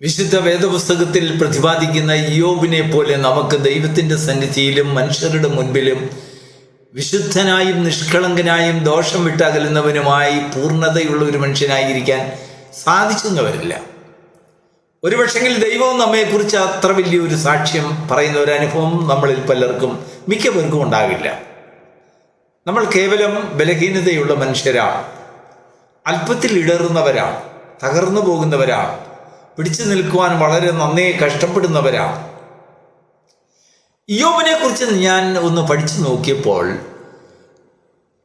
വിശുദ്ധ വേദപുസ്തകത്തിൽ പ്രതിപാദിക്കുന്ന ഇയ്യോബിനെ പോലെ നമുക്ക് ദൈവത്തിൻ്റെ സന്നിധിയിലും മനുഷ്യരുടെ മുൻപിലും വിശുദ്ധനായും നിഷ്കളങ്കനായും ദോഷം വിട്ടകലുന്നവനുമായി പൂർണ്ണതയുള്ള ഒരു മനുഷ്യനായിരിക്കാൻ സാധിച്ചെന്ന് വരില്ല. ഒരുപക്ഷെങ്കിൽ ദൈവവും നമ്മെക്കുറിച്ച് അത്ര വലിയൊരു സാക്ഷ്യം പറയുന്ന ഒരു അനുഭവം നമ്മളിൽ പലർക്കും മിക്കവർക്കും ഉണ്ടാകില്ല. നമ്മൾ കേവലം ബലഹീനതയുള്ള മനുഷ്യരാണ്, അല്പത്തിൽ ഇടറുന്നവരാണ്, തകർന്നു പോകുന്നവരാണ്, പിടിച്ചു നിൽക്കുവാൻ വളരെ നന്നേ കഷ്ടപ്പെടുന്നവരാണ്. ഇയ്യോബിനെ കുറിച്ച് ഞാൻ ഒന്ന് പഠിച്ചു നോക്കിയപ്പോൾ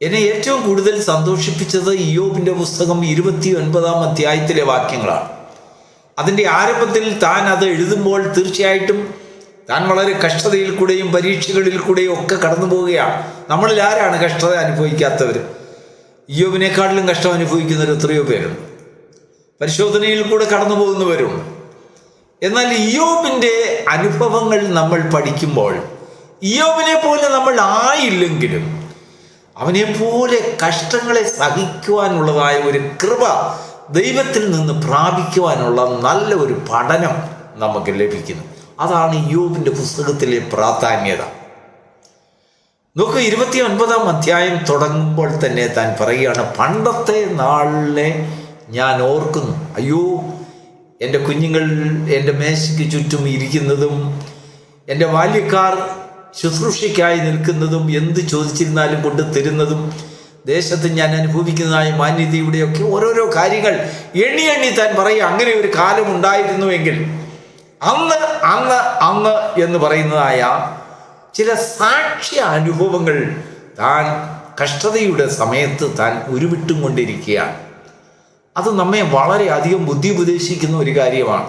എന്നെ ഏറ്റവും കൂടുതൽ സന്തോഷിപ്പിച്ചത് ഇയ്യോബിൻ്റെ പുസ്തകം 29-ാം അധ്യായത്തിലെ വാക്യങ്ങളാണ്. അതിൻ്റെ ആരംഭത്തിൽ താൻ അത് എഴുതുമ്പോൾ തീർച്ചയായിട്ടും താൻ വളരെ കഷ്ടതയിൽ കൂടെയും പരീക്ഷകളിൽ കൂടെയും ഒക്കെ കടന്നു പോവുകയാണ്. നമ്മളിൽ ആരാണ് കഷ്ടത അനുഭവിക്കാത്തവർ? ഇയ്യോബിനെക്കാട്ടിലും കഷ്ടം അനുഭവിക്കുന്നവർ എത്രയോ പേരുണ്ട്. പരിശോധനയിൽ കൂടെ കടന്നു പോകുന്നവരുണ്ട്. എന്നാൽ ഇയ്യോബിൻ്റെ അനുഭവങ്ങൾ നമ്മൾ പഠിക്കുമ്പോൾ ഇയ്യോബിനെ പോലെ നമ്മൾ ആയില്ലെങ്കിലും അവനെപ്പോലെ കഷ്ടങ്ങളെ സഹിക്കുവാനുള്ളതായ ഒരു കൃപ ദൈവത്തിൽ നിന്ന് പ്രാപിക്കുവാനുള്ള നല്ല ഒരു പഠനം നമുക്ക് ലഭിക്കുന്നു. അതാണ് ഇയ്യോബിൻ്റെ പുസ്തകത്തിലെ പ്രാധാന്യത. നോക്കൂ, 29-ാം അധ്യായം തുടങ്ങുമ്പോൾ തന്നെ താൻ പറയുകയാണ്, പണ്ടത്തെ നാളിലെ ഞാൻ ഓർക്കുന്നു. അയ്യോ, എൻ്റെ കുഞ്ഞുങ്ങൾ എൻ്റെ മേശയ്ക്ക് ചുറ്റും ഇരിക്കുന്നതും എൻ്റെ ബാല്യക്കാർ ശുശ്രൂഷയ്ക്കായി നിൽക്കുന്നതും എന്ത് ചോദിച്ചിരുന്നാലും കൊണ്ട് തരുന്നതും ദേശത്ത് ഞാൻ അനുഭവിക്കുന്നതായ മാന്യതയുടെയൊക്കെ ഓരോരോ കാര്യങ്ങൾ എണ്ണി എണ്ണി താൻ പറയുക. അങ്ങനെ ഒരു കാലം ഉണ്ടായിരുന്നുവെങ്കിൽ അന്ന് അന്ന് അന്ന് എന്ന് പറയുന്നതായ ചില സാക്ഷ്യ അനുഭവങ്ങൾ താൻ കഷ്ടതയുടെ സമയത്ത് താൻ ഉരുവിട്ടും കൊണ്ടിരിക്കുകയാണ്. അത് നമ്മെ വളരെയധികം ബുദ്ധി ഉപദേശിക്കുന്ന ഒരു കാര്യമാണ്.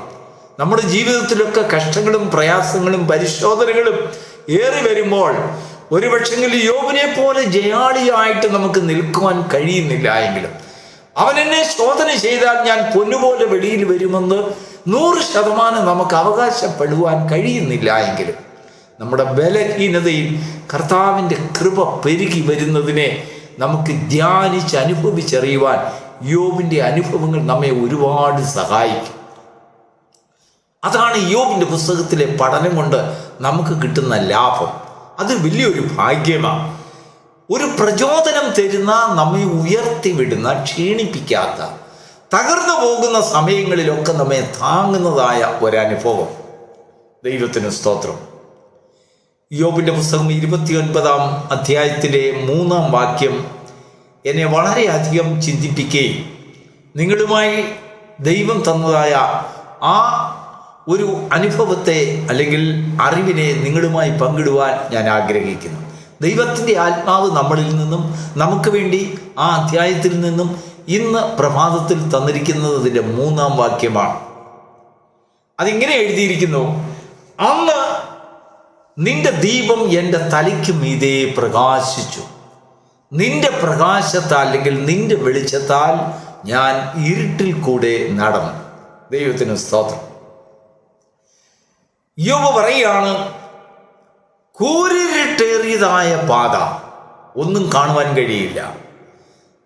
നമ്മുടെ ജീവിതത്തിലൊക്കെ കഷ്ടങ്ങളും പ്രയാസങ്ങളും പരിശോധനകളും ഏറി വരുമ്പോൾ ഒരുപക്ഷെങ്കിൽ ഇയ്യോബിനെ പോലെ ജയാളിയായിട്ട് നമുക്ക് നിൽക്കുവാൻ കഴിയുന്നില്ല എങ്കിലും അവൻ എന്നെ ശോധന ചെയ്താൽ ഞാൻ പൊന്നുപോലെ വെളിയിൽ വരുമെന്ന് 100% നമുക്ക് അവകാശപ്പെടുവാൻ കഴിയുന്നില്ല എങ്കിലും നമ്മുടെ ബലഹീനതയിൽ കർത്താവിൻ്റെ കൃപ പെരുകി വരുന്നതിനെ നമുക്ക് ധ്യാനിച്ച് അനുഭവിച്ചറിയുവാൻ ഇയ്യോബിൻ്റെ അനുഭവങ്ങൾ നമ്മെ ഒരുപാട് സഹായിക്കും. അതാണ് ഇയ്യോബിൻ്റെ പുസ്തകത്തിലെ പഠനം കൊണ്ട് നമുക്ക് കിട്ടുന്ന ലാഭം. അത് വലിയൊരു ഭാഗ്യമാണ്. ഒരു പ്രചോദനം തരുന്ന, നമ്മെ ഉയർത്തിവിടുന്ന, ക്ഷീണിപ്പിക്കാത്ത, തകർന്നു പോകുന്ന സമയങ്ങളിലൊക്കെ നമ്മെ താങ്ങുന്നതായ ഒരനുഭവം. ദൈവത്തിന് സ്തോത്രം. ഇയ്യോബിൻ്റെ പുസ്തകം 29-ാം അധ്യായത്തിലെ 3-ാം വാക്യം എന്നെ വളരെയധികം ചിന്തിപ്പിക്കുകയും നിങ്ങളുമായി ദൈവം തന്നതായ ആ ഒരു അനുഭവത്തെ അല്ലെങ്കിൽ അറിവിനെ നിങ്ങളുമായി പങ്കിടുവാൻ ഞാൻ ആഗ്രഹിക്കുന്നു. ദൈവത്തിൻ്റെ ആത്മാവ് നമ്മളിൽ നിന്നും നമുക്ക് വേണ്ടി ആ അധ്യായത്തിൽ നിന്നും ഇന്ന് പ്രഭാതത്തിൽ തന്നിരിക്കുന്നതിൻ്റെ 3-ാം വാക്യമാണ്. അതിങ്ങനെ എഴുതിയിരിക്കുന്നു, അന്ന് നിന്റെ ദീപം എൻ്റെ തലയ്ക്ക് മീതെ പ്രകാശിച്ചു. നിന്റെ പ്രകാശത്താൽ അല്ലെങ്കിൽ നിന്റെ വെളിച്ചത്താൽ ഞാൻ ഇരുട്ടിൽ കൂടെ നടന്നു. ദൈവത്തിന് സ്തോത്രം. ഇയ്യോബ് പറയുകയാണ്, കൂരിരുട്ടേറിയതായ പാത, ഒന്നും കാണുവാൻ കഴിയില്ല.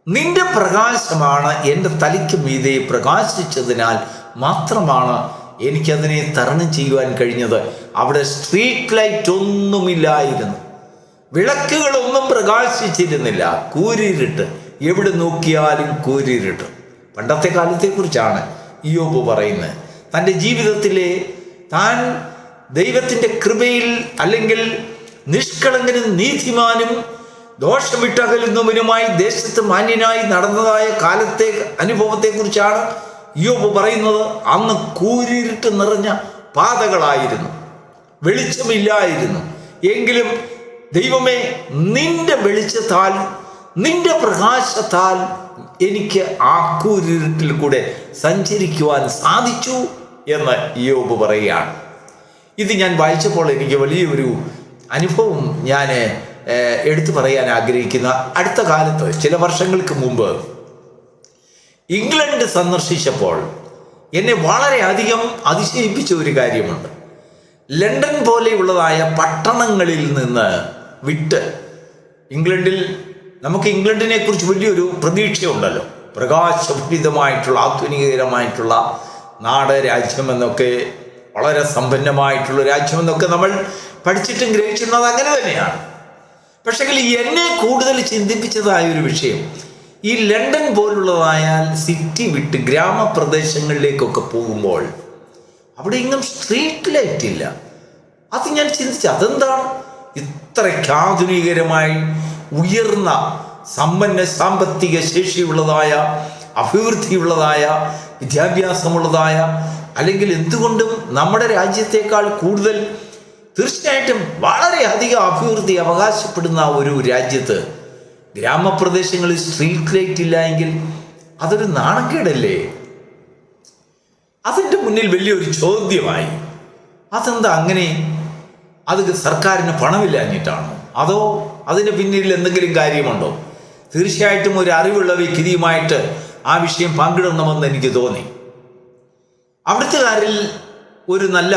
നിന്റെ പ്രകാശമാണ് എൻ്റെ തലയ്ക്ക് മീതെ പ്രകാശിച്ചതിനാൽ മാത്രമാണ് എനിക്കതിനെ തരണം ചെയ്യുവാൻ കഴിഞ്ഞത്. അവിടെ സ്ട്രീറ്റ് ലൈറ്റ് ഒന്നുമില്ലായിരുന്നു, വിളക്കുകളൊന്നും പ്രകാശിച്ചിരുന്നില്ല. കൂരിരുട്ട്, എവിടെ നോക്കിയാലും കൂരിരുട്ട്. പണ്ടത്തെ കാലത്തെക്കുറിച്ചാണ് ഇയ്യോബ് പറയുന്നത്. തൻ്റെ ജീവിതത്തിലെ താൻ ദൈവത്തിൻ്റെ കൃപയിൽ അല്ലെങ്കിൽ നിഷ്കളങ്കനും നീതിമാനും ദോഷം വിട്ടകലുന്നവനുമായി ദേശത്ത് മാന്യനായി നടന്നതായ കാലത്തെ അനുഭവത്തെക്കുറിച്ചാണ് ഇയ്യോബ് പറയുന്നത്. അന്ന് കൂരിരുട്ട് നിറഞ്ഞ പാതകളായിരുന്നു, വെളിച്ചമില്ലായിരുന്നു. എങ്കിലും ദൈവമേ, നിന്റെ വെളിച്ചത്താൽ, നിന്റെ പ്രകാശത്താൽ എനിക്ക് ആ കൂരിരുട്ടിൽ കൂടെ സഞ്ചരിക്കുവാൻ സാധിച്ചു എന്ന് ഇയ്യോബ് പറയുകയാണ്. ഇത് ഞാൻ വായിച്ചപ്പോൾ എനിക്ക് വലിയൊരു അനുഭവം ഞാൻ എടുത്തു പറയാൻ ആഗ്രഹിക്കുന്ന. അടുത്ത കാലത്ത് ചില വർഷങ്ങൾക്ക് മുമ്പ് ഇംഗ്ലണ്ട് സന്ദർശിച്ചപ്പോൾ എന്നെ വളരെയധികം അതിശയിപ്പിച്ച ഒരു കാര്യമുണ്ട്. ലണ്ടൻ പോലെയുള്ളതായ പട്ടണങ്ങളിൽ നിന്ന് വിട്ട് ഇംഗ്ലണ്ടിൽ നമുക്ക് ഇംഗ്ലണ്ടിനെ കുറിച്ച് വലിയൊരു പ്രതീക്ഷയുണ്ടല്ലോ. പ്രകാശഭരിതമായിട്ടുള്ള, ആധുനികരമായിട്ടുള്ള നാട്, രാജ്യമെന്നൊക്കെ, വളരെ സമ്പന്നമായിട്ടുള്ള രാജ്യമെന്നൊക്കെ നമ്മൾ പഠിച്ചിട്ടും ഗ്രഹിച്ചിരുന്നത് അങ്ങനെ തന്നെയാണ്. പക്ഷെങ്കിൽ എന്നെ കൂടുതൽ ചിന്തിപ്പിച്ചതായ ഒരു വിഷയം, ഈ ലണ്ടൻ പോലുള്ളതായ സിറ്റി വിട്ട് ഗ്രാമപ്രദേശങ്ങളിലേക്കൊക്കെ പോകുമ്പോൾ അവിടെ ഇന്നും സ്ട്രീറ്റ് ലൈറ്റ് ഇല്ല. അത് ഞാൻ ചിന്തിച്ചു, അതെന്താണ് ഇത്രയ്ക്ക് ആധുനികരമായി ഉയർന്ന സമ്പന്ന സാമ്പത്തിക ശേഷിയുള്ളതായ, അഭിവൃദ്ധിയുള്ളതായ, വിദ്യാഭ്യാസമുള്ളതായ, അല്ലെങ്കിൽ എന്തുകൊണ്ടും നമ്മുടെ രാജ്യത്തേക്കാൾ കൂടുതൽ തീർച്ചയായിട്ടും വളരെയധികം അഭിവൃദ്ധി അവകാശപ്പെടുന്ന ഒരു രാജ്യത്ത് ഗ്രാമപ്രദേശങ്ങളിൽ സ്ട്രീറ്റ് ലൈറ്റ് ഇല്ല എങ്കിൽ അതൊരു നാണക്കേടല്ലേ? അതിൻ്റെ മുന്നിൽ വലിയൊരു ചോദ്യമായി. അതെന്താ അങ്ങനെ? അത് സർക്കാരിന് പണമില്ലാഞ്ഞിട്ടാണോ, അതോ അതിന് പിന്നിൽ എന്തെങ്കിലും കാര്യമുണ്ടോ? തീർച്ചയായിട്ടും ഒരു അറിവുള്ള വ്യക്തിയുമായിട്ട് ആ വിഷയം പങ്കിടണമെന്ന് എനിക്ക് തോന്നി. അവിടുത്തുകാരിൽ ഒരു നല്ല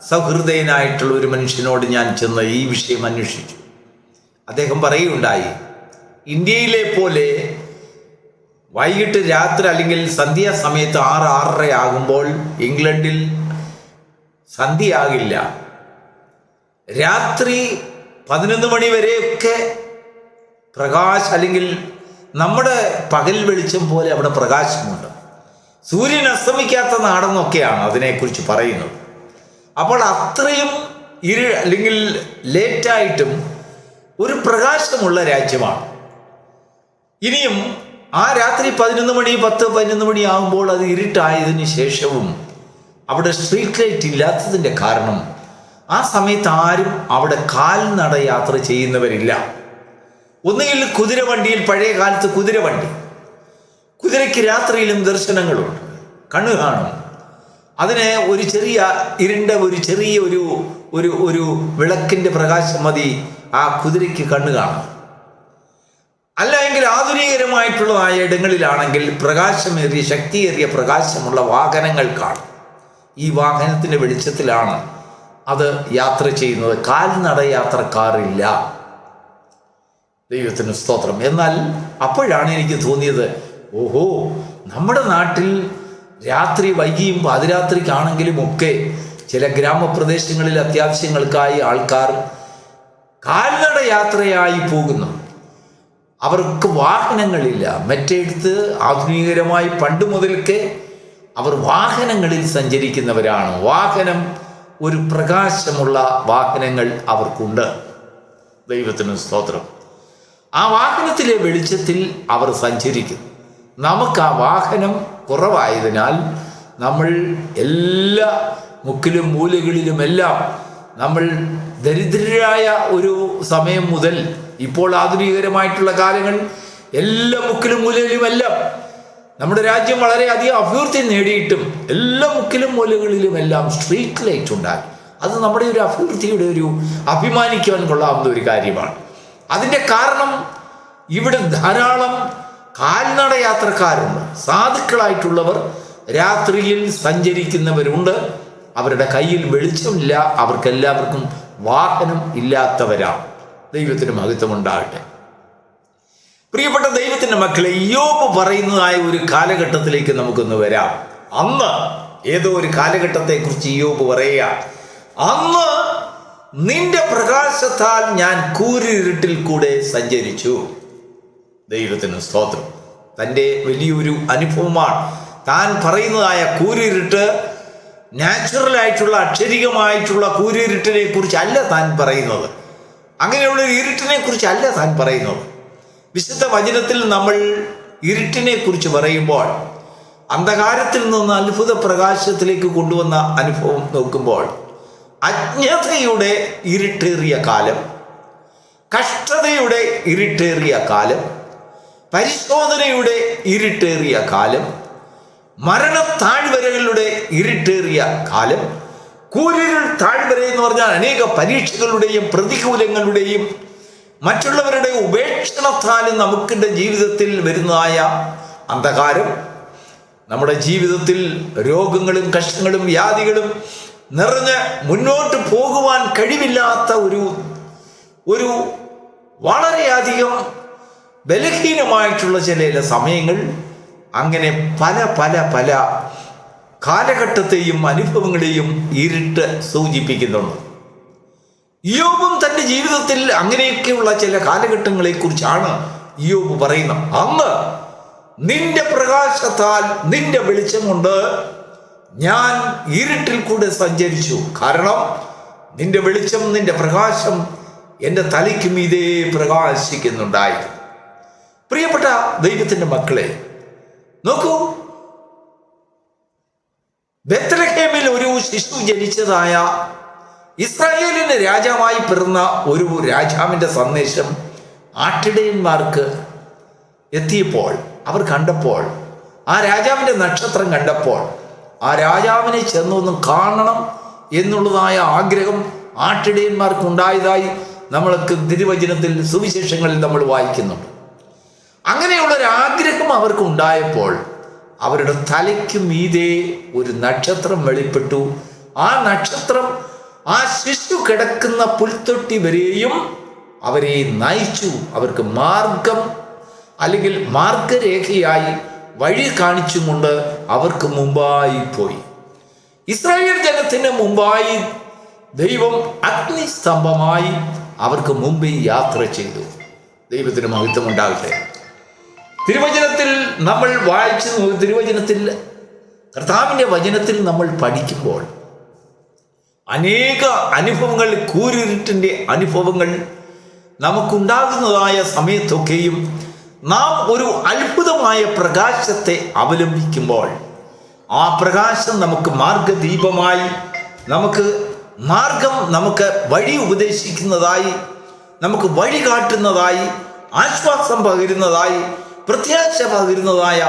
സഹൃദയനായിട്ടുള്ള ഒരു മനുഷ്യനോട് ഞാൻ ചെന്ന് ഈ വിഷയം അന്വേഷിച്ചു. അദ്ദേഹം പറയുകയുണ്ടായി, ഇന്ത്യയിലെ പോലെ വൈകിട്ട് രാത്രി അല്ലെങ്കിൽ സന്ധ്യാസമയത്ത് 6-6:30 ആകുമ്പോൾ ഇംഗ്ലണ്ടിൽ സന്ധ്യയാകില്ല. രാത്രി 11 മണി വരെയൊക്കെ അല്ലെങ്കിൽ നമ്മുടെ പകൽ വെളിച്ചം പോലെ അവിടെ പ്രകാശമുണ്ട്. സൂര്യൻ അസ്തമിക്കാത്ത നാടെന്നൊക്കെയാണ് അതിനെക്കുറിച്ച് പറയുന്നത്. അപ്പോൾ അത്രയും അല്ലെങ്കിൽ ലേറ്റായിട്ടും ഒരു പ്രകാശമുള്ള രാജ്യമാണ്. ഇനിയും ആ രാത്രി 11 മണി 10-11 മണി ആകുമ്പോൾ അത് ഇരുട്ടായതിനു ശേഷവും അവിടെ സ്ട്രീറ്റ് ലൈറ്റ് ഇല്ലാത്തതിൻ്റെ കാരണം ആ സമയത്ത് ആരും അവിടെ കാൽനട യാത്ര ചെയ്യുന്നവരില്ല. ഒന്നുകിൽ കുതിരവണ്ടിയിൽ, പഴയ കാലത്ത് കുതിരയ്ക്ക് രാത്രിയിലും ദർശനങ്ങളുണ്ട്, കണ്ണു കാണും. അതിന് ഒരു ചെറിയ ഇരുണ്ട ഒരു വിളക്കിൻ്റെ പ്രകാശം മതി ആ കുതിരയ്ക്ക് കണ്ണു കാണാം. അല്ല എങ്കിൽ ആധുനികരമായിട്ടുള്ളതായ ഇടങ്ങളിലാണെങ്കിൽ പ്രകാശമേറിയ, ശക്തിയേറിയ പ്രകാശമുള്ള വാഹനങ്ങൾ കാണും. ഈ വാഹനത്തിൻ്റെ വെളിച്ചത്തിലാണ് അത് യാത്ര ചെയ്യുന്നത്. കാൽനട യാത്രക്കാരില്ല. ദൈവത്തിന് സ്തോത്രം. എന്നാൽ അപ്പോഴാണ് എനിക്ക് തോന്നിയത്, ഓഹോ, നമ്മുടെ നാട്ടിൽ രാത്രി വൈകിയും പാതിരാത്രിക്കാണെങ്കിലും ഒക്കെ ചില ഗ്രാമപ്രദേശങ്ങളിൽ അത്യാവശ്യങ്ങൾക്കായി ആൾക്കാർ കാൽനട യാത്രയായി പോകുന്നു. അവർക്ക് വാഹനങ്ങളില്ല. മറ്റെടുത്ത് ആധുനികരമായി പണ്ട് മുതൽക്കേ അവർ വാഹനങ്ങളിൽ സഞ്ചരിക്കുന്നവരാണ്. വാഹനം, ഒരു പ്രകാശമുള്ള വാഹനങ്ങൾ അവർക്കുണ്ട്. ദൈവത്തിന് സ്തോത്രം. ആ വാഹനത്തിലെ വെളിച്ചത്തിൽ അവർ സഞ്ചരിക്കുന്നു. നമുക്ക് ആ വാഹനം കുറവായതിനാൽ നമ്മൾ എല്ലാ മുക്കിലും മൂലകളിലുമെല്ലാം നമ്മൾ ദരിദ്രരായ ഒരു സമയം മുതൽ ഇപ്പോൾ ആധുനികരമായിട്ടുള്ള കാലങ്ങൾ എല്ലാ മുക്കിലും മൂലയിലുമെല്ലാം നമ്മുടെ രാജ്യം വളരെയധികം അഭിവൃദ്ധി നേടിയിട്ടും എല്ലാ മുക്കിലും മൂലകളിലുമെല്ലാം സ്ട്രീറ്റ് ലൈറ്റ് ഉണ്ടായി. അത് നമ്മുടെ ഒരു അഭിവൃദ്ധിയുടെ ഒരു അഭിമാനിക്കുവാൻ കൊള്ളാവുന്ന ഒരു കാര്യമാണ്. അതിൻ്റെ കാരണം ഇവിടെ ധാരാളം കാൽനട യാത്രക്കാരുണ്ട്. സാധുക്കളായിട്ടുള്ളവർ രാത്രിയിൽ സഞ്ചരിക്കുന്നവരുണ്ട്. അവരുടെ കയ്യിൽ വെളിച്ചമില്ല. അവർക്കെല്ലാവർക്കും വാഹനം ഇല്ലാത്തവരാണ്. ദൈവത്തിന് മഹത്വമുണ്ടാകട്ടെ. പ്രിയപ്പെട്ട ദൈവത്തിൻ്റെ മക്കളെ, ഇയ്യോബ് പറയുന്നതായ ഒരു കാലഘട്ടത്തിലേക്ക് നമുക്കൊന്ന് വരാം. അന്ന് ഏതോ ഒരു കാലഘട്ടത്തെക്കുറിച്ച് ഇയ്യോബ് പറയുക, അന്ന് നിന്റെ പ്രകാശത്താൽ ഞാൻ കൂരിരുട്ടിൽ കൂടെ സഞ്ചരിച്ചു. ദൈവത്തിന് സ്തോത്രം. തൻ്റെ വലിയൊരു അനുഭവമാണ് താൻ പറയുന്നതായ കൂരിരുട്ട്. നാച്ചുറലായിട്ടുള്ള, അക്ഷരികമായിട്ടുള്ള കൂരിരുട്ടിനെ കുറിച്ചല്ല താൻ പറയുന്നത്. അങ്ങനെയുള്ള ഇരുട്ടിനെ കുറിച്ചല്ല താൻ പറയുന്നത്. വിശുദ്ധ വചനത്തിൽ നമ്മൾ ഇരുട്ടിനെ കുറിച്ച് പറയുമ്പോൾ അന്ധകാരത്തിൽ നിന്ന് അത്ഭുത പ്രകാശത്തിലേക്ക് കൊണ്ടുവന്ന അനുഭവം നോക്കുമ്പോൾ അജ്ഞതയുടെ ഇരുട്ടേറിയ കാലം, കഷ്ടതയുടെ ഇരുട്ടേറിയ കാലം, പരിശോധനയുടെ ഇരുട്ടേറിയ കാലം, മരണത്താഴ്വരകളുടെ ഇരുട്ടേറിയ കാലം, കൂരിരുൾ താഴ്വര എന്ന് പറഞ്ഞാൽ അനേക പരീക്ഷകളുടെയും പ്രതികൂലങ്ങളുടെയും മറ്റുള്ളവരുടെ ഉപേക്ഷണത്താലും നമുക്കിൻ്റെ ജീവിതത്തിൽ വരുന്നതായ അന്ധകാരം, നമ്മുടെ ജീവിതത്തിൽ രോഗങ്ങളും കഷ്ടങ്ങളും വ്യാധികളും നിറഞ്ഞ് മുന്നോട്ട് പോകുവാൻ കഴിവില്ലാത്ത ഒരു വളരെയധികം ബലഹീനമായിട്ടുള്ള ചില സമയങ്ങൾ, അങ്ങനെ പല പല പല കാലഘട്ടത്തെയും അനുഭവങ്ങളെയും ഇരുട്ട് സൂചിപ്പിക്കുന്നുണ്ട്. ഇയ്യോബും തൻ്റെ ജീവിതത്തിൽ അങ്ങനെയൊക്കെയുള്ള ചില കാലഘട്ടങ്ങളെക്കുറിച്ചാണ് ഇയ്യോബ് പറയുന്നത്. അന്ന് നിന്റെ പ്രകാശത്താൽ, നിന്റെ വെളിച്ചം കൊണ്ട് ഞാൻ ഇരുട്ടിൽ കൂടെ സഞ്ചരിച്ചു. കാരണം നിന്റെ വെളിച്ചം, നിന്റെ പ്രകാശം എൻ്റെ തലയ്ക്ക് മീതെ പ്രകാശിക്കുന്നുണ്ടായിരുന്നു. പ്രിയപ്പെട്ട ദൈവത്തിൻ്റെ മക്കളെ, നോക്കൂ, ബെത്ലഹേമിൽ ഒരു ശിശു ജനിച്ചതായ, ഇസ്രായേലിന് രാജാവായി പിറന്ന ഒരു രാജാവിൻ്റെ സന്ദേശം ആട്ടിടയന്മാർക്ക് എത്തിയപ്പോൾ, അവർ കണ്ടപ്പോൾ, ആ രാജാവിൻ്റെ നക്ഷത്രം കണ്ടപ്പോൾ, ആ രാജാവിനെ ചെന്നൊന്ന് കാണണം എന്നുള്ളതായ ആഗ്രഹം ആട്ടിടയന്മാർക്കുണ്ടായതായി നമ്മൾക്ക് തിരുവചനത്തിൽ, സുവിശേഷങ്ങളിൽ നമ്മൾ വായിക്കുന്നുണ്ട്. അങ്ങനെയുള്ളൊരാഗ്രഹം അവർക്ക് ഉണ്ടായപ്പോൾ അവരുടെ തലയ്ക്ക് മീതെ ഒരു നക്ഷത്രം വെളിപ്പെട്ടു. ആ നക്ഷത്രം ആ ശിശു കിടക്കുന്ന പുൽത്തൊട്ടി വരെയും അവരെ നയിച്ചു. അവർക്ക് മാർഗം അല്ലെങ്കിൽ മാർഗരേഖയായി വഴി കാണിച്ചുകൊണ്ട് അവർക്ക് മുമ്പായി പോയി. ഇസ്രായേൽ ജനത്തിന് മുമ്പായി ദൈവം അഗ്നിസ്തംഭമായി അവർക്ക് മുമ്പേ യാത്ര ചെയ്തു. ദൈവത്തിന് മഹത്വം ഉണ്ടാകട്ടെ. തിരുവചനത്തിൽ നമ്മൾ വായിച്ചു, തിരുവചനത്തിൽ കർത്താവിൻ്റെ വചനത്തിൽ നമ്മൾ പഠിക്കുമ്പോൾ അനേക അനുഭവങ്ങൾ, കൂരിരുട്ടിൻ്റെ അനുഭവങ്ങൾ നമുക്കുണ്ടാകുന്നതായ സമയത്തൊക്കെയും നാം ഒരു അത്ഭുതമായ പ്രകാശത്തെ അവലംബിക്കുമ്പോൾ ആ പ്രകാശം നമുക്ക് മാർഗദീപമായി, നമുക്ക് മാർഗം, നമുക്ക് വഴി ഉപദേശിക്കുന്നതായി, നമുക്ക് വഴി കാട്ടുന്നതായി, ആശ്വാസം പകരുന്നതായി, പ്രത്യാശ പകരുന്നതായ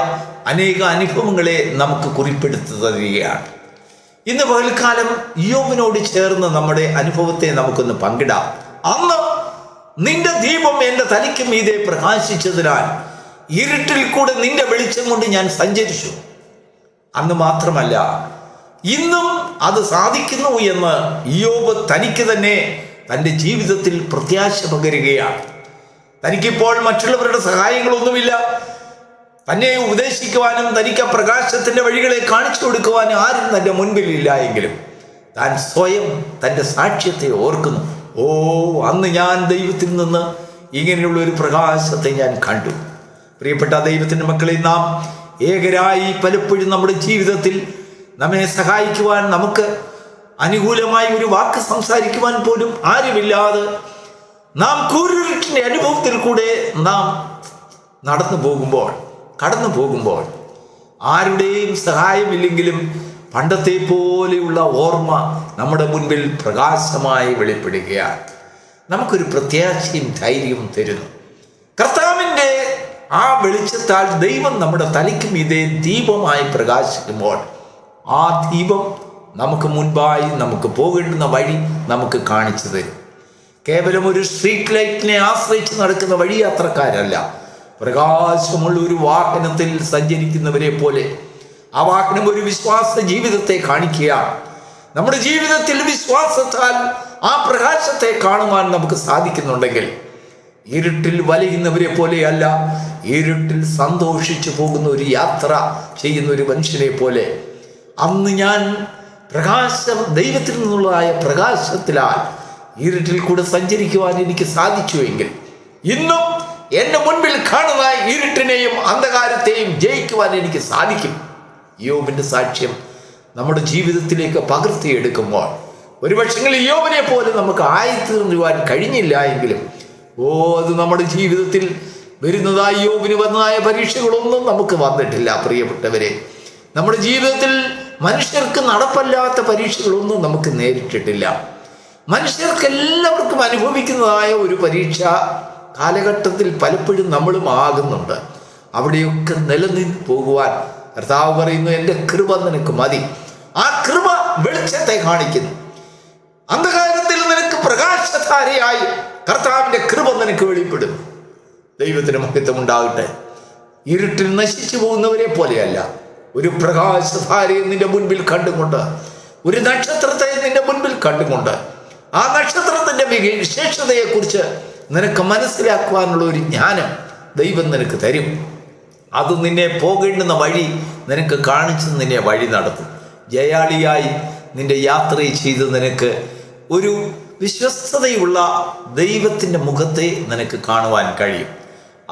അനേക അനുഭവങ്ങളെ നമുക്ക് കുറിപ്പെടുത്തി തരികയാണ്. ഇന്ന് പകൽക്കാലം ഇയ്യോബിനോട് ചേർന്ന് നമ്മുടെ അനുഭവത്തെ നമുക്കൊന്ന് പങ്കിടാം. അന്ന് നിന്റെ ദീപം എൻ്റെ തലയ്ക്ക് മീതെ പ്രകാശിച്ചതിനാൽ ഇരുട്ടിൽ കൂടെ നിന്റെ വെളിച്ചം കൊണ്ട് ഞാൻ സഞ്ചരിച്ചു. അന്ന് മാത്രമല്ല, ഇന്നും അത് സാധിക്കുന്നു എന്ന് ഇയ്യോബ് തനിക്ക് തന്നെ തൻ്റെ ജീവിതത്തിൽ പ്രത്യാശ പകരുകയാണ്. തനിക്കിപ്പോൾ മറ്റുള്ളവരുടെ സഹായങ്ങളൊന്നുമില്ല. തന്നെ ഉപദേശിക്കുവാനും തനിക്ക് പ്രകാശത്തിൻ്റെ വഴികളെ കാണിച്ചു കൊടുക്കുവാനും ആരും തൻ്റെ മുൻപിലില്ല എങ്കിലും താൻ സ്വയം തൻ്റെ സാക്ഷ്യത്തെ ഓർക്കുന്നു. ഓ, അന്ന് ഞാൻ ദൈവത്തിൽ നിന്ന് ഇങ്ങനെയുള്ള ഒരു പ്രകാശത്തെ ഞാൻ കണ്ടു. പ്രിയപ്പെട്ട ദൈവത്തിൻ്റെ മക്കളെ, നാം ഏകരായി പലപ്പോഴും നമ്മുടെ ജീവിതത്തിൽ നമ്മെ സഹായിക്കുവാൻ, നമുക്ക് അനുകൂലമായി ഒരു വാക്ക് സംസാരിക്കുവാൻ പോലും ആരുമില്ലാതെ നാം കൂരിരുട്ടിൻ്റെ അനുഭവത്തിൽ കൂടെ നാം കടന്നു പോകുമ്പോൾ ആരുടെയും സഹായമില്ലെങ്കിലും പണ്ടത്തെ പോലെയുള്ള ഓർമ്മ നമ്മുടെ മുൻപിൽ പ്രകാശമായി വെളിപ്പെടുകയാണ്. നമുക്കൊരു പ്രത്യാശയും ധൈര്യവും തരുന്നു. കർത്താവിൻ്റെ ആ വെളിച്ചത്താൽ ദൈവം നമ്മുടെ തലയ്ക്ക് മീതെ ദീപമായി പ്രകാശിക്കുമ്പോൾ ആ ദീപം നമുക്ക് മുൻപായി നമുക്ക് പോകേണ്ടുന്ന വഴി നമുക്ക് കാണിച്ചു തരും. കേവലം ഒരു സ്ട്രീറ്റ് ലൈറ്റിനെ ആശ്രയിച്ച് നടക്കുന്ന വഴിയാത്രക്കാരല്ല, പ്രകാശമുള്ള ഒരു വാഹനത്തിൽ സഞ്ചരിക്കുന്നവരെ പോലെ ആ വാഹനം ഒരു വിശ്വാസ ജീവിതത്തെ കാണിക്കുകയാണ്. നമ്മുടെ ജീവിതത്തിൽ വിശ്വാസത്താൽ ആ പ്രകാശത്തെ കാണുവാൻ നമുക്ക് സാധിക്കുന്നുണ്ടെങ്കിൽ ഇരുട്ടിൽ വലയുന്നവരെ പോലെയല്ല, ഇരുട്ടിൽ സന്തോഷിച്ചു പോകുന്ന ഒരു യാത്ര ചെയ്യുന്ന ഒരു മനുഷ്യനെ പോലെ അന്ന് ഞാൻ പ്രകാശം, ദൈവത്തിൽ നിന്നുള്ളതായ പ്രകാശത്തിലാൽ ഇരുട്ടിൽ കൂടെ സഞ്ചരിക്കുവാൻ എനിക്ക് സാധിച്ചുവെങ്കിൽ ഇന്നും എൻ്റെ മുൻപിൽ കാണുന്ന ഇരുട്ടിനെയും അന്ധകാരത്തെയും ജയിക്കുവാൻ എനിക്ക് സാധിക്കും. ഇയ്യോബിൻ്റെ സാക്ഷ്യം നമ്മുടെ ജീവിതത്തിലേക്ക് പകർത്തിയെടുക്കുമ്പോൾ ഒരുപക്ഷെ ഇയ്യോബിനെ പോലെ നമുക്ക് ആയിത്തീർന്നുവാൻ കഴിഞ്ഞില്ല എങ്കിലും അത് നമ്മുടെ ജീവിതത്തിൽ വരുന്നതായ ഇയ്യോബിന് വന്നതായ പരീക്ഷകളൊന്നും നമുക്ക് വന്നിട്ടില്ല. പ്രിയപ്പെട്ടവരെ, നമ്മുടെ ജീവിതത്തിൽ മനുഷ്യർക്ക് നടപ്പല്ലാത്ത പരീക്ഷകളൊന്നും നമുക്ക് നേരിട്ടിട്ടില്ല. മനുഷ്യർക്ക് എല്ലാവർക്കും അനുഭവിക്കുന്നതായ ഒരു പരീക്ഷ കാലഘട്ടത്തിൽ പലപ്പോഴും നമ്മളും ആകുന്നുണ്ട്. അവിടെയൊക്കെ നിലനിന്ന് പോകുവാൻ കർത്താവ് പറയുന്നു, എൻ്റെ കൃപ നിനക്ക് മതി. ആ കൃപ വെളിച്ചത്തെ കാണിക്കുന്നു. അന്ധകാരത്തിൽ നിനക്ക് പ്രകാശധാരയായി കർത്താവിൻ്റെ കൃപ നിനക്ക് വെളിപ്പെടും. ദൈവത്തിന് മഹത്വം ഉണ്ടാകട്ടെ. ഇരുട്ടിൽ നശിച്ചു പോകുന്നവരെ പോലെയല്ല, ഒരു പ്രകാശധാരയെ നിന്റെ മുൻപിൽ കണ്ടുകൊണ്ട്, ഒരു നക്ഷത്രത്തെ നിന്റെ മുൻപിൽ കണ്ടുകൊണ്ട് ആ നക്ഷത്രത്തിൻ്റെ വിശേഷതയെക്കുറിച്ച് നിനക്ക് മനസ്സിലാക്കുവാനുള്ള ഒരു ജ്ഞാനം ദൈവം നിനക്ക് തരും. അത് നിന്നെ പോകേണ്ടുന്ന വഴി നിനക്ക് കാണിച്ച് നിന്നെ വഴി നടത്തും. ജയാളിയായി നിന്റെ യാത്ര ചെയ്ത് നിനക്ക് ഒരു വിശ്വസ്തതയുള്ള ദൈവത്തിൻ്റെ മുഖത്തെ നിനക്ക് കാണുവാൻ കഴിയും.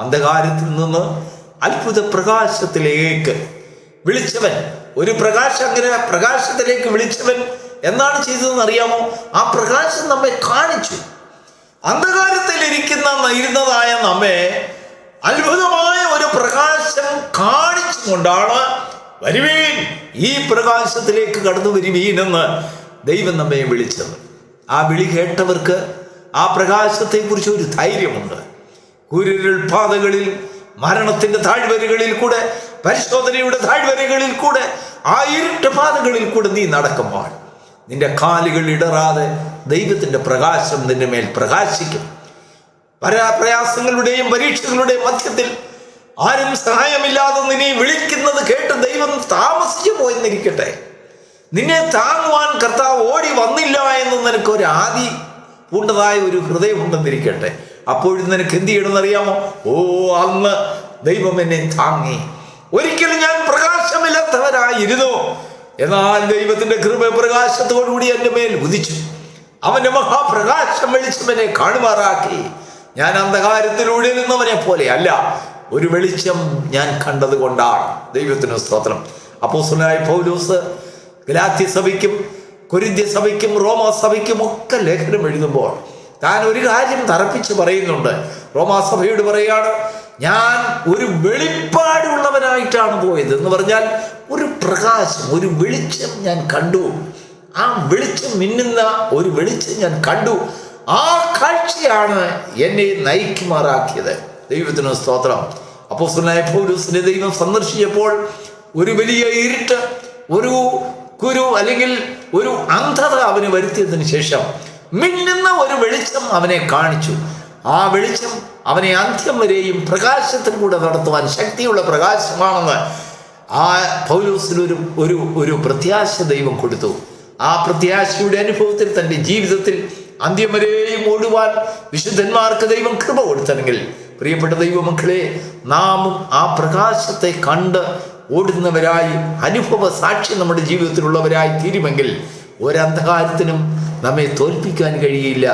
അന്ധകാരത്തിൽ നിന്ന് അത്ഭുത പ്രകാശത്തിലേക്ക് വിളിച്ചവൻ, ഒരു അങ്ങനെ പ്രകാശത്തിലേക്ക് വിളിച്ചവൻ എന്താണ് ചെയ്തതെന്ന് അറിയാമോ? ആ പ്രകാശം നമ്മെ കാണിച്ചു. അന്ധകാരത്തിൽ ഇരുന്നതായ നമ്മെ അത്ഭുതമായ ഒരു പ്രകാശം കാണിച്ചുകൊണ്ടാണ് വരുവീൻ, ഈ പ്രകാശത്തിലേക്ക് കടന്നു വരുവീൻ എന്ന് ദൈവം നമ്മെ വിളിച്ചത്. ആ വിളി കേട്ടവർക്ക് ആ പ്രകാശത്തെക്കുറിച്ച് ഒരു ധൈര്യമുണ്ട്. കൂരിരുൾ പാതകളിൽ, മരണത്തിൻ്റെ താഴ്വരകളിൽ കൂടെ, പരിശോധനയുടെ താഴ്വരകളിൽ കൂടെ, ആ ഇരുട്ട് പാതകളിൽ കൂടെ നീ നടക്കുമ്പോൾ നിന്റെ കാലുകൾ ഇടറാതെ ദൈവത്തിൻ്റെ പ്രകാശം നിന്റെ മേൽ പ്രകാശിക്കും. പ്രയാസങ്ങളുടെയും പരീക്ഷകളുടെയും മധ്യത്തിൽ ആരും സഹായമില്ലാതെ നിന്നെ വിളിക്കുന്നത് കേട്ട് ദൈവം താമസിച്ചു പോയെന്നിരിക്കട്ടെ, നിന്നെ താങ്ങുവാൻ കർത്താവ് ഓടി വന്നില്ല എന്ന് നിനക്ക് ഒരു ആദി പൂണ്ടതായ ഒരു ഹൃദയമുണ്ടെന്നിരിക്കട്ടെ. അപ്പോഴും നിനക്ക് എന്ത് ചെയ്യണമെന്നറിയാമോ? അന്ന് ദൈവം എന്നെ താങ്ങി. ഒരിക്കലും ഞാൻ പ്രകാശമില്ലാത്തവരായിരുന്നു, എന്നാൽ ദൈവത്തിന്റെ കൃപ പ്രകാശത്തോടുകൂടി എൻ്റെ മേൽ ഉദിച്ചു. അവന്റെ മഹാപ്രകാശം വെളിച്ചമെന്നെ കാണുമാറാക്കി. ഞാൻ അന്ധകാരത്തിലൂടെ നിന്നവനെ പോലെ അല്ല, ഒരു വെളിച്ചം ഞാൻ കണ്ടത് കൊണ്ടാണ്. ദൈവത്തിന് സ്തോത്രം. അപ്പോസ്തലനായ പൗലോസ് ഗലാത്യ സഭയ്ക്കും കൊരിന്ത്യ സഭയ്ക്കും റോമാ സഭയ്ക്കും ഒക്കെ ലേഖനം എഴുതുമ്പോൾ താൻ ഒരു കാര്യം തറപ്പിച്ച് പറയുന്നുണ്ട്. റോമാ സഭയോട് പറയാണ്, ഞാൻ ഒരു വെളിപ്പാടുള്ളവനായിട്ടാണ് പോയത് എന്ന് പറഞ്ഞാൽ ഒരു പ്രകാശം, ഒരു വെളിച്ചം ഞാൻ കണ്ടു. ആ വെളിച്ചം മിന്നുന്ന ഒരു വെളിച്ചം ഞാൻ കണ്ടു. ആ കാഴ്ചയാണ് എന്നെ നയിക്കുമാറാക്കിയത്. ദൈവത്തിന് സ്തോത്രം. അപ്പോസ്തലനായ പൗലോസിനെ ദൈവം സന്ദർശിച്ചപ്പോൾ ഒരു വലിയ ഇരുട്ട്, ഒരു കുരു അല്ലെങ്കിൽ ഒരു അന്ധത അവന് വരുത്തിയതിനു ശേഷം മിന്നുന്ന ഒരു വെളിച്ചം അവനെ കാണിച്ചു. ആ വെളിച്ചം അവനെ അന്ത്യം വരെയും പ്രകാശത്തിൽ കൂടെ നടത്തുവാൻ ശക്തിയുള്ള പ്രകാശമാണെന്ന് ആ പൗലോസിന് ഒരു പ്രത്യാശ ദൈവം കൊടുത്തു. ആ പ്രത്യാശയുടെ അനുഭവത്തിൽ തൻ്റെ ജീവിതത്തിൽ അന്ത്യം വരെയും ഓടുവാൻ വിശുദ്ധന്മാർക്ക് ദൈവം കൃപ കൊടുത്തെങ്കിൽ, പ്രിയപ്പെട്ട ദൈവമക്കളെ, നാമും ആ പ്രകാശത്തെ കണ്ട് ഓടുന്നവരായി, അനുഭവ സാക്ഷി നമ്മുടെ ജീവിതത്തിലുള്ളവരായി തീരുമെങ്കിൽ ഒരന്ധകാരത്തിനും നമ്മെ തോൽപ്പിക്കാൻ കഴിയില്ല.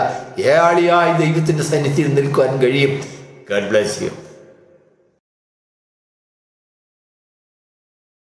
ഏയാളിയായി ദൈവത്തിൻ്റെ സന്നിധിയിൽ നിൽക്കുവാൻ കഴിയും. God bless you.